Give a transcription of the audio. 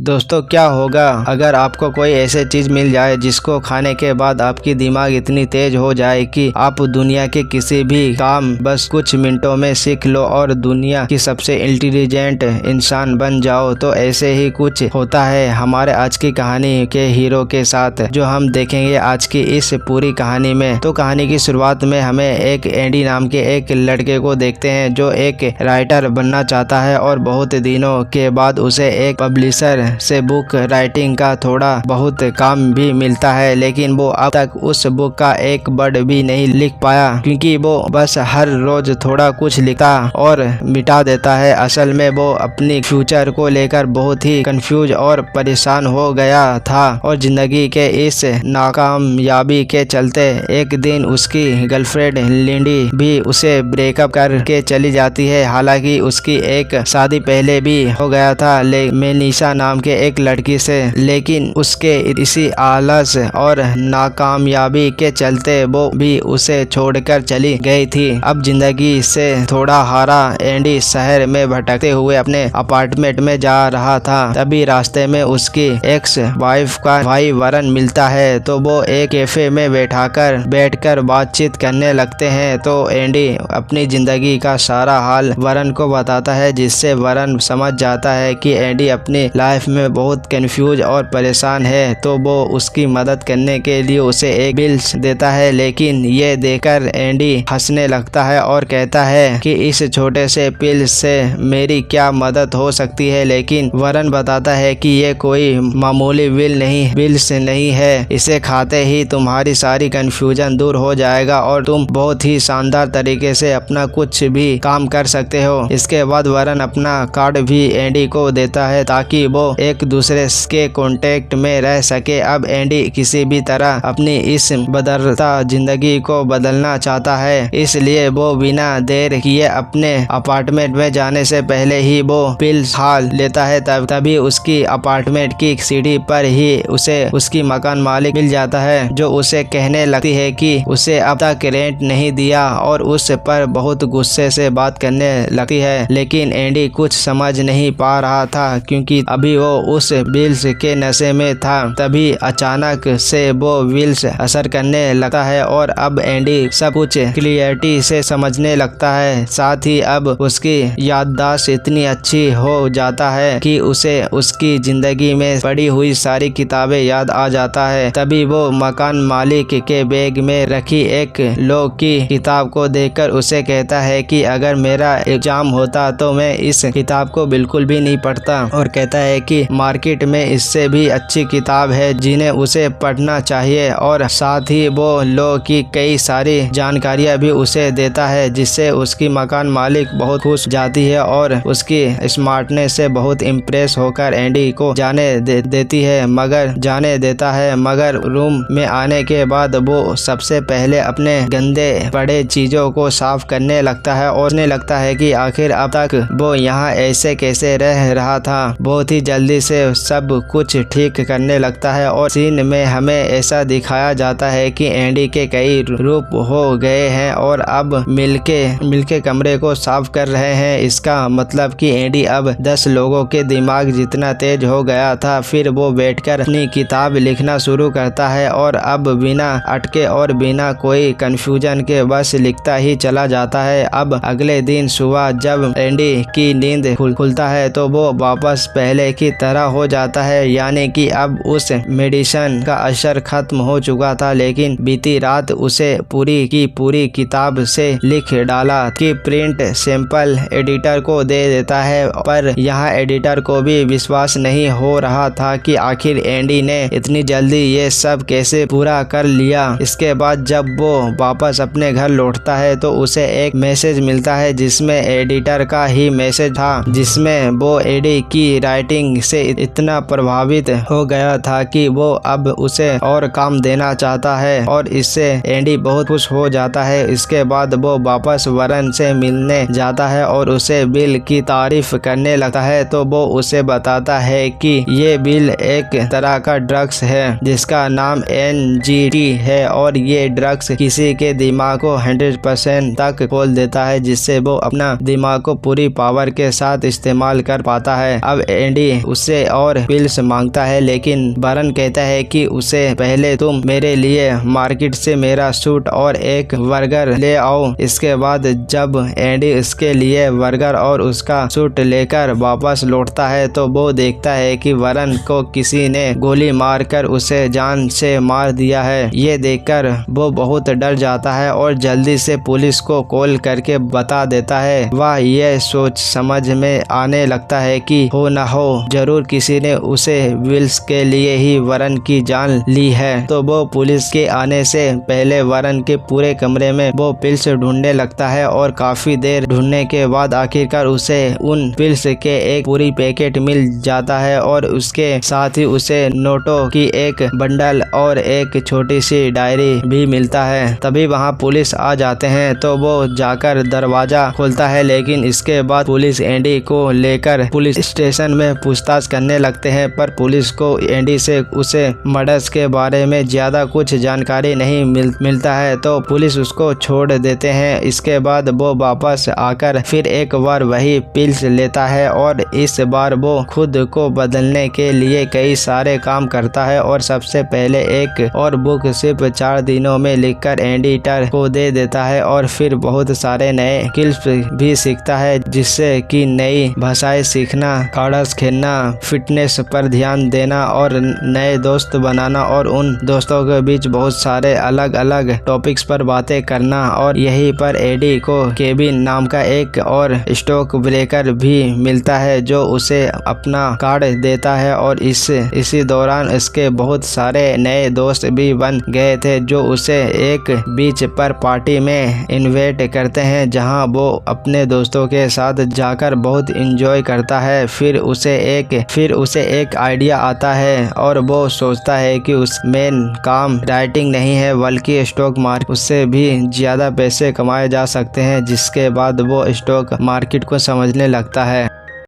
दोस्तों, क्या होगा अगर आपको कोई ऐसी चीज मिल जाए जिसको खाने के बाद आपकी दिमाग इतनी तेज हो जाए कि आप दुनिया के किसी भी काम बस कुछ मिनटों में सीख लो और दुनिया की सबसे इंटेलिजेंट इंसान बन जाओ। तो ऐसे ही कुछ होता है हमारे आज की कहानी के हीरो के साथ, जो हम देखेंगे आज की इस पूरी कहानी में। तो कहानी की शुरुआत में हमें एक एंडी नाम के एक लड़के को देखते हैं जो एक राइटर बनना चाहता है और बहुत दिनों के बाद उसे एक पब्लिशर से बुक राइटिंग का थोड़ा बहुत काम भी मिलता है, लेकिन वो अब तक उस बुक का एक वर्ड भी नहीं लिख पाया क्योंकि वो बस हर रोज थोड़ा कुछ लिखता और मिटा देता है। असल में वो अपनी फ्यूचर को लेकर बहुत ही कंफ्यूज और परेशान हो गया था और जिंदगी के इस नाकामयाबी के चलते एक दिन उसकी गर्लफ्रेंड लिंडी भी उसे ब्रेकअप करके चली जाती है। हालांकि उसकी एक शादी पहले भी हो गया था मेनिशा नाम के एक लड़की से, लेकिन उसके इसी आलस और नाकामयाबी के चलते वो भी उसे छोड़कर चली गई थी। अब जिंदगी से थोड़ा हारा एंडी शहर में भटकते हुए अपने अपार्टमेंट में जा रहा था। तभी रास्ते में उसकी एक्स वाइफ का भाई वरन मिलता है, तो वो एक कैफे में बैठकर बातचीत करने लगते हैं। तो एंडी अपनी जिंदगी का सारा हाल वरन को बताता है, जिससे वरन समझ जाता है कि एंडी अपनी लाइफ में बहुत कंफ्यूज और परेशान है। तो वो उसकी मदद करने के लिए उसे एक बिल्स देता है, लेकिन ये देखकर एंडी हंसने लगता है और कहता है कि इस छोटे से बिल से मेरी क्या मदद हो सकती है। लेकिन वरन बताता है कि ये कोई मामूली बिल्स नहीं है, इसे खाते ही तुम्हारी सारी कंफ्यूजन दूर हो जाएगा और तुम बहुत ही शानदार तरीके से अपना कुछ भी काम कर सकते हो। इसके बाद वरन अपना कार्ड भी एंडी को देता है ताकि वो एक दूसरे के कांटेक्ट में रह सके। अब एंडी किसी भी तरह अपनी इस बदलता जिंदगी को बदलना चाहता है, इसलिए वो बिना देर किए अपने अपार्टमेंट में जाने से पहले ही वो पिल खा लेता है। तभी उसकी अपार्टमेंट की सीढ़ी पर ही उसे उसकी मकान मालिक मिल जाता है, जो उसे कहने लगती है कि उसे अब तक रेंट नहीं दिया और उस पर बहुत गुस्से से बात करने लगती है। लेकिन एंडी कुछ समझ नहीं पा रहा था क्योंकि अभी वो उस बिल्स के नशे में था। तभी अचानक से वो बिल्स असर करने लगता है और अब एंडी सब कुछ क्लियरिटी से समझने लगता है। साथ ही अब उसकी याददाश्त इतनी अच्छी हो जाता है कि उसे उसकी जिंदगी में पड़ी हुई सारी किताबें याद आ जाता है। तभी वो मकान मालिक के बैग में रखी एक लॉ की किताब को देखकर उसे कहता है कि अगर मेरा एग्जाम होता तो मैं इस किताब को बिल्कुल भी नहीं पढ़ता, और कहता है कि मार्केट में इससे भी अच्छी किताब है जिन्हें उसे पढ़ना चाहिए। और साथ ही वो लॉ की कई सारी जानकारियां भी उसे देता है, जिससे उसकी मकान मालिक बहुत खुश जाती है और उसकी स्मार्टनेस से बहुत इम्प्रेस होकर एंडी को जाने देता है। मगर रूम में आने के बाद वो सबसे पहले अपने गंदे पड़े चीजों को साफ करने लगता है और सोचने लगता है कि आखिर अब तक वो यहाँ ऐसे कैसे रह रहा था। बहुत ही जल्दी से सब कुछ ठीक करने लगता है और सीन में हमें ऐसा दिखाया जाता है कि एंडी के कई रूप हो गए हैं और अब मिलके कमरे को साफ कर रहे हैं। इसका मतलब कि एंडी अब 10 लोगों के दिमाग जितना तेज हो गया था। फिर वो बैठकर अपनी किताब लिखना शुरू करता है और अब बिना अटके और बिना कोई कंफ्यूजन के बस लिखता ही चला जाता है। अब अगले दिन सुबह जब एंडी की नींद खुलता है तो वो वापस पहले की तरह हो जाता है, यानी कि अब उस मेडिसिन का असर खत्म हो चुका था। लेकिन बीती रात उसे पूरी की पूरी किताब से लिख डाला कि प्रिंट सैंपल एडिटर को दे देता है, पर यहाँ एडिटर को भी विश्वास नहीं हो रहा था कि आखिर एंडी ने इतनी जल्दी ये सब कैसे पूरा कर लिया। इसके बाद जब वो वापस अपने घर लौटता है तो उसे एक मैसेज मिलता है जिसमें एडिटर का ही मैसेज था, जिसमें वो एंडी की राइटिंग से इतना प्रभावित हो गया था कि वो अब उसे और काम देना चाहता है और इससे एंडी बहुत खुश हो जाता है। इसके बाद वो वापस वरन से मिलने जाता है और उसे बिल की तारीफ करने लगता है। तो वो उसे बताता है कि ये बिल एक तरह का ड्रग्स है जिसका नाम NGT है और ये ड्रग्स किसी के दिमाग को 100% तक खोल देता है, जिससे वो अपना दिमाग को पूरी पावर के साथ इस्तेमाल कर पाता है। अब एंडी उसे और पिल्स मांगता है, लेकिन वरन कहता है कि उसे पहले तुम मेरे लिए मार्केट से मेरा सूट और एक बर्गर ले आओ। इसके बाद जब एंडी इसके लिए बर्गर और उसका सूट लेकर वापस लौटता है तो वो देखता है कि वरन को किसी ने गोली मारकर उसे जान से मार दिया है। ये देखकर वो बहुत डर जाता है और जल्दी से पुलिस को कॉल करके बता देता है। वह यह सोच समझ में आने लगता है कि हो न हो जरूर किसी ने उसे विल्स के लिए ही वरन की जान ली है। तो वो पुलिस के आने से पहले वरन के पूरे कमरे में वो पिल्स ढूंढने लगता है और काफी देर ढूंढने के बाद आखिरकार उसे उन पिल्स के एक पूरी पैकेट मिल जाता है और उसके साथ ही उसे नोटों की एक बंडल और एक छोटी सी डायरी भी मिलता है। तभी वहाँ पुलिस आ जाते हैं तो वो जाकर दरवाजा खोलता है, लेकिन इसके बाद पुलिस एंडी को लेकर पुलिस स्टेशन में पूछताछ करने लगते हैं। पर पुलिस को एंडी से उसे मर्डर्स के बारे में ज्यादा कुछ जानकारी नहीं मिलता है, तो पुलिस उसको छोड़ देते हैं। इसके बाद वो वापस आकर फिर एक बार वही पिल्स लेता है और इस बार वो खुद को बदलने के लिए कई सारे काम करता है और सबसे पहले एक और बुक सिर्फ 4 दिनों में लिखकर एडिटर को दे देता है और फिर बहुत सारे नए स्किल्स भी सीखता है, जिससे कि नई भाषाएं सीखना, कार्ड्स खेलना, फिटनेस पर ध्यान देना और नए दोस्त बनाना और उन दोस्तों के बीच बहुत सारे अलग अलग टॉपिक्स पर बातें करना। और यहीं पर एडी को केविन नाम का एक और स्टॉक ब्रेकर भी मिलता है जो उसे अपना कार्ड देता है और इसी दौरान इसके बहुत सारे नए दोस्त भी बन गए थे जो उसे एक बीच पर पार्टी में इनवाइट करते हैं, जहां वो अपने दोस्तों के साथ जाकर बहुत एंजॉय करता है। फिर उसे एक आइडिया आता है और वो सोचता है कि उस मेन काम राइटिंग नहीं है बल्कि स्टॉक मार्केट, उससे भी ज्यादा पैसे कमाए जा सकते हैं। जिसके बाद वो स्टॉक मार्केट को समझने लगता है।